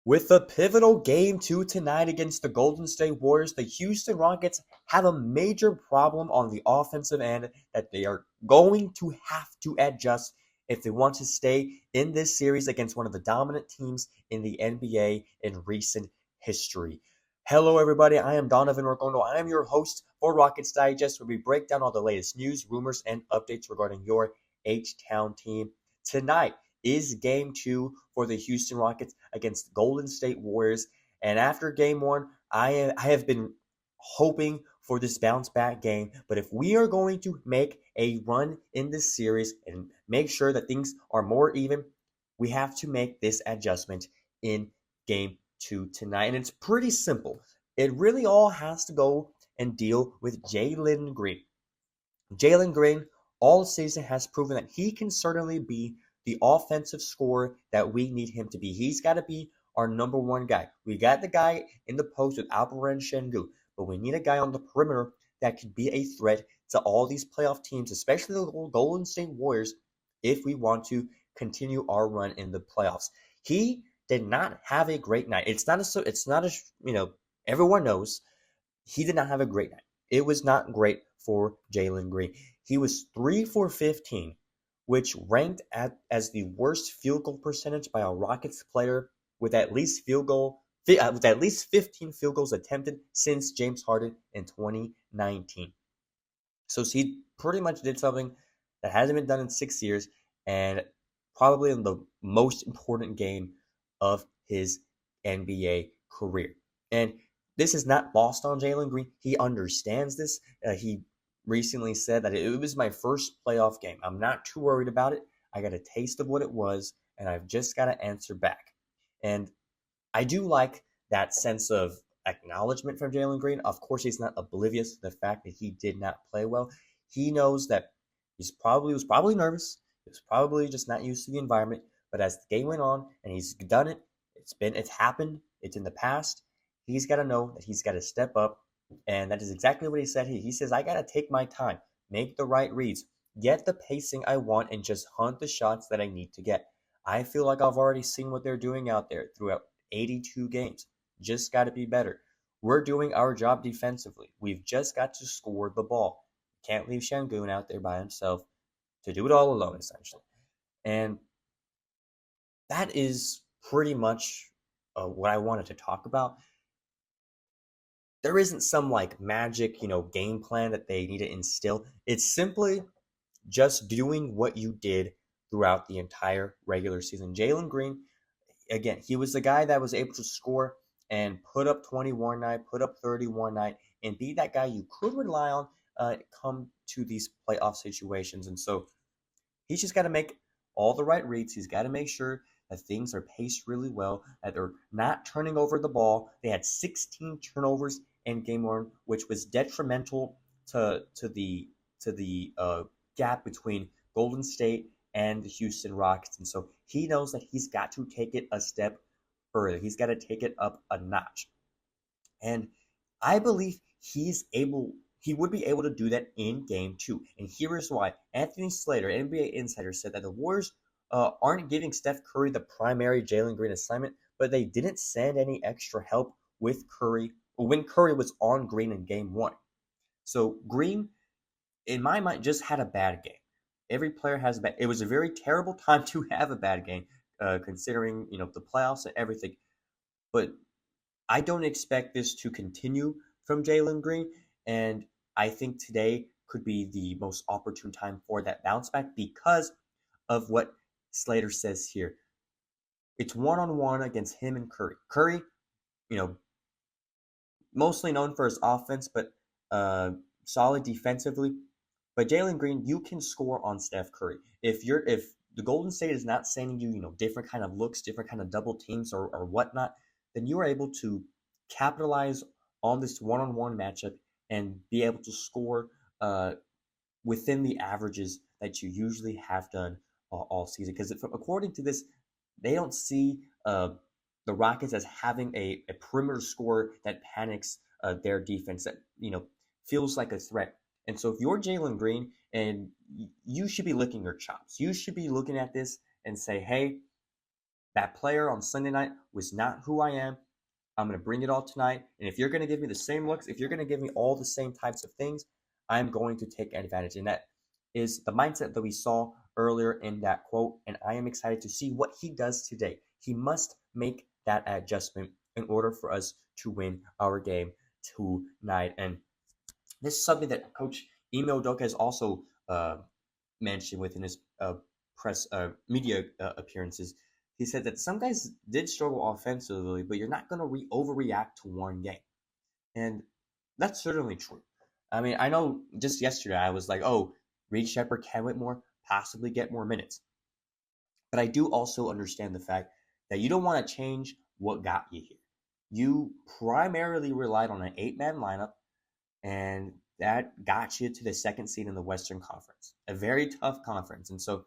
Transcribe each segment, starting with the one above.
With the pivotal Game 2 tonight against the Golden State Warriors, the Houston Rockets have a major problem on the offensive end that they are going to have to adjust if they want to stay in this series against one of the dominant teams in the NBA in recent history. Hello, everybody. I am Donovan Ricondo. I am your host for Rockets Digest, where we break down all the latest news, rumors, and updates regarding your H-Town team. Tonight is Game 2 for the Houston Rockets against the Golden State Warriors. And after Game 1, I have been hoping for this bounce back game. But if we are going to make a run in this series and make sure that things are more even, we have to make this adjustment in Game 2 tonight. And it's pretty simple. It really all has to go and deal with Jalen Green. Jalen Green all season has proven that he can certainly be the offensive scorer that we need him to be. He's got to be our number one guy. We got the guy in the post with Alperen Şengün, but we need a guy on the perimeter that could be a threat to all these playoff teams, especially the Golden State Warriors, if we want to continue our run in the playoffs. He did not have a great night. It's not a everyone knows he did not have a great night. It was not great for Jalen Green. He was 3 for 15, which ranked as the worst field goal percentage by a Rockets player with at least 15 field goals attempted since James Harden in 2019. So he pretty much did something that hasn't been done in 6 years, and probably in the most important game of his NBA career. And this is not lost on Jalen Green. He understands this. He recently said that it was my first playoff game. I'm not too worried about it. I got a taste of what it was, and I've just got to answer back. And I do like that sense of acknowledgement from Jalen Green. Of course, he's not oblivious to the fact that he did not play well. He knows that was probably nervous. He was probably just not used to the environment. But as the game went on and he's done it, it's happened. It's in the past. He's got to know that he's got to step up, and that is exactly what he said. He says, I got to take my time, make the right reads, get the pacing I want, and just hunt the shots that I need to get. I feel like I've already seen what they're doing out there throughout 82 games. Just got to be better. We're doing our job defensively. We've just got to score the ball. Can't leave Şengün out there by himself to do it all alone, essentially. And that is pretty much what I wanted to talk about. There isn't some like magic, game plan that they need to instill. It's simply just doing what you did throughout the entire regular season. Jalen Green, again, he was the guy that was able to score and put up 21 night, put up 31 night, and be that guy you could rely on come to these playoff situations. And so he's just got to make all the right reads. He's got to make sure that things are paced really well, that they're not turning over the ball. They had 16 turnovers in game one, which was detrimental to the gap between Golden State and the Houston Rockets. And so he knows that he's got to take it a step further. He's got to take it up a notch. And I believe he would be able to do that in game two. And here is why. Anthony Slater, NBA insider, said that the Warriors aren't giving Steph Curry the primary Jalen Green assignment, but they didn't send any extra help with Curry when Curry was on Green in game one. So Green, in my mind, just had a bad game. Every player has a bad. It was a very terrible time to have a bad game, considering the playoffs and everything. But I don't expect this to continue from Jalen Green, and I think today could be the most opportune time for that bounce back because of what Slater says here. It's one-on-one against him and Curry. Curry, mostly known for his offense, but solid defensively. But Jalen Green, you can score on Steph Curry. If the Golden State is not sending you, different kind of looks, different kind of double teams or whatnot, then you are able to capitalize on this one-on-one matchup and be able to score within the averages that you usually have done all season. Because according to this, they don't see the Rockets as having a perimeter scorer that panics their defense, that feels like a threat. And so if you're Jalen Green, and you should be licking your chops, you should be looking at this and say, hey, That player on Sunday night was not who I am. I'm going to bring it all tonight. And if you're going to give me the same looks, if you're going to give me all the same types of things, I'm going to take advantage. And that is the mindset that we saw earlier in that quote. And I am excited to see what he does today. He must make that adjustment in order for us to win our game tonight. And this is something that Coach Ime Udoka has also mentioned within his press media appearances. He said that some guys did struggle offensively, but you're not going to overreact to one game. And that's certainly true. I mean, I know just yesterday I was like, oh, Reed Sheppard can win more, possibly get more minutes. But I do also understand the fact that you don't want to change what got you here. You primarily relied on an 8-man lineup, and that got you to the second seed in the Western Conference, a very tough conference. And so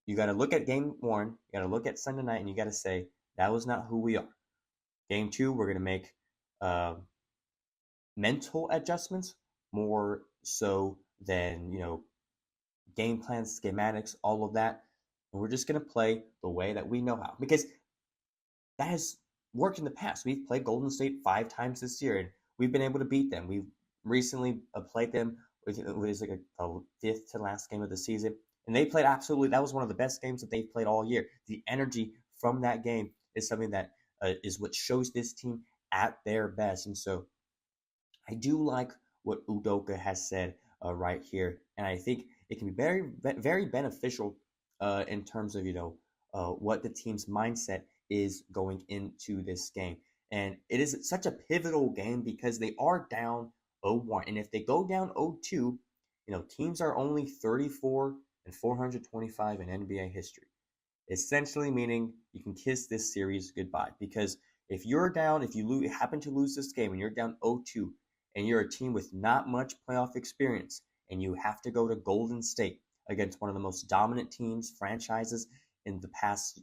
you got to look at game one, you got to look at Sunday night, and you got to say, that was not who we are. Game two, we're going to make mental adjustments more so than, game plans, schematics, all of that. And we're just going to play the way that we know how. Because that has worked in the past. We've played Golden State 5 times this year, and we've been able to beat them. We've recently played them. It was like a 5th to last game of the season. And they played absolutely, that was one of the best games that they've played all year. The energy from that game is something that is what shows this team at their best. And so I do like what Udoka has said right here. And I think it can be very, very beneficial in terms of, what the team's mindset is going into this game. And it is such a pivotal game because they are down 0-1. And if they go down 0-2, teams are only 34 and 425 in NBA history. Essentially meaning you can kiss this series goodbye. Because if you're down, if you happen to lose this game and you're down 0-2, and you're a team with not much playoff experience, and you have to go to Golden State against one of the most dominant teams, franchises in the past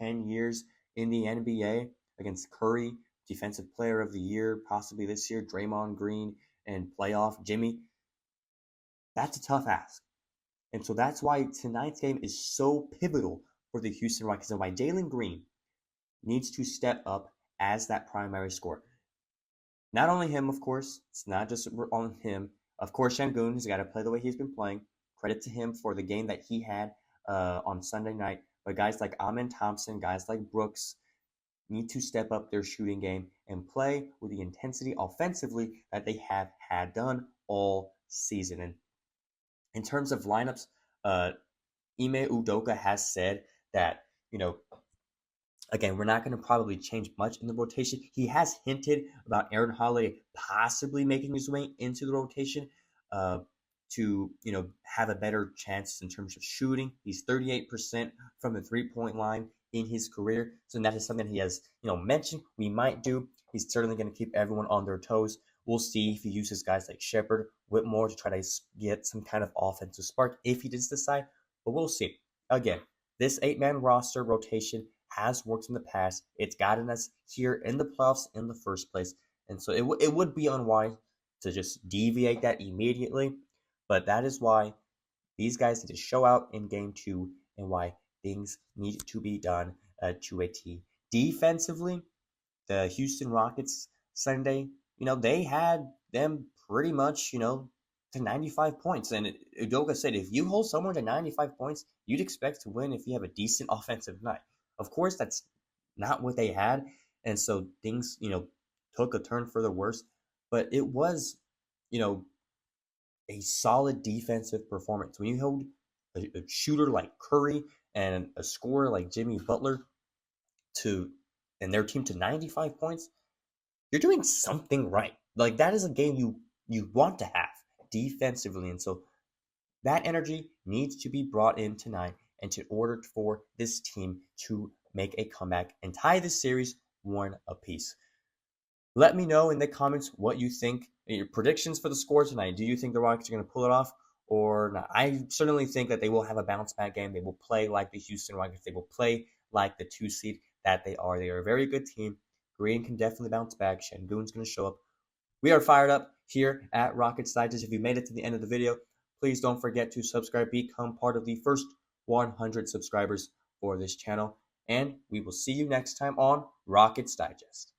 10 years in the NBA, against Curry, Defensive Player of the Year, possibly this year, Draymond Green, and playoff Jimmy, that's a tough ask. And so that's why tonight's game is so pivotal for the Houston Rockets and why Jalen Green needs to step up as that primary scorer. Not only him, of course. It's not just on him. Of course, Şengün has got to play the way he's been playing. Credit to him for the game that he had on Sunday night. But guys like Amen Thompson, guys like Brooks need to step up their shooting game and play with the intensity offensively that they have had done all season. And in terms of lineups, Ime Udoka has said that, again, we're not going to probably change much in the rotation. He has hinted about Aaron Holiday possibly making his way into the rotation to, have a better chance in terms of shooting. He's 38% from the three-point line in his career. So that is something he has, mentioned we might do. He's certainly going to keep everyone on their toes. We'll see if he uses guys like Sheppard, Whitmore to try to get some kind of offensive spark if he does decide. But we'll see. Again, this 8-man roster rotation has worked in the past. It's gotten us here in the playoffs in the first place. And so it would be unwise to just deviate that immediately. But that is why these guys need to show out in game 2 and why things need to be done to a T. Defensively, the Houston Rockets Sunday, they had them pretty much, to 95 points. And Udoka said, if you hold someone to 95 points, you'd expect to win if you have a decent offensive night. Of course, that's not what they had. And so things, took a turn for the worse. But it was, a solid defensive performance. When you hold a shooter like Curry and a scorer like Jimmy Butler and their team to 95 points, you're doing something right. Like, that is a game you want to have defensively. And so that energy needs to be brought in tonight and in order for this team to make a comeback and tie this series 1 apiece. Let me know in the comments what you think, your predictions for the score tonight. Do you think the Rockets are going to pull it off or not? I certainly think that they will have a bounce back game. They will play like the Houston Rockets. They will play like the 2 seed that they are. They are a very good team. Green can definitely bounce back. Şengün's going to show up. We are fired up here at Rockets Digest. If you made it to the end of the video, please don't forget to subscribe. Become part of the first 100 subscribers for this channel. and we will see you next time on Rockets Digest.